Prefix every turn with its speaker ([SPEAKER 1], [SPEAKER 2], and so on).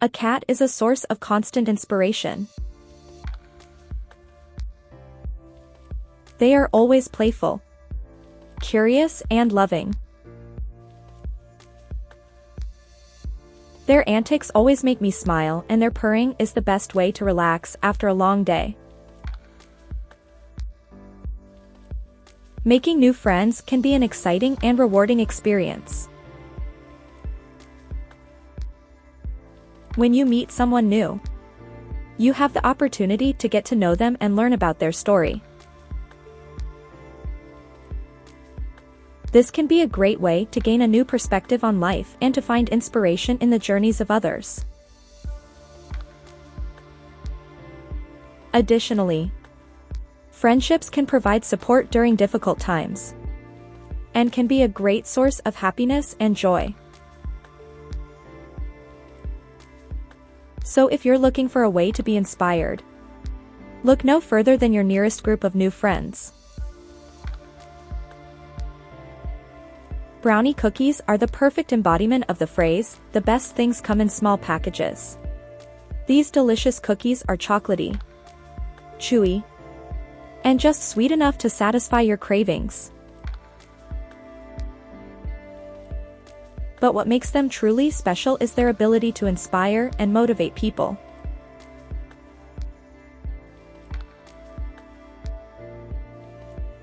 [SPEAKER 1] A cat is a source of constant inspiration. They are always playful, curious, and loving. Their antics always make me smile, and their purring is the best way to relax after a long day. Making new friends can be an exciting and rewarding experience. When you meet someone new, you have the opportunity to get to know them and learn about their story. This can be a great way to gain a new perspective on life and to find inspiration in the journeys of others. Additionally, friendships can provide support during difficult times and can be a great source of happiness and joy. So if you're looking for a way to be inspired, look no further than your nearest group of new friends. Brownie cookies are the perfect embodiment of the phrase, "The best things come in small packages." These delicious cookies are chocolatey, chewy, and just sweet enough to satisfy your cravings. But what makes them truly special is their ability to inspire and motivate people.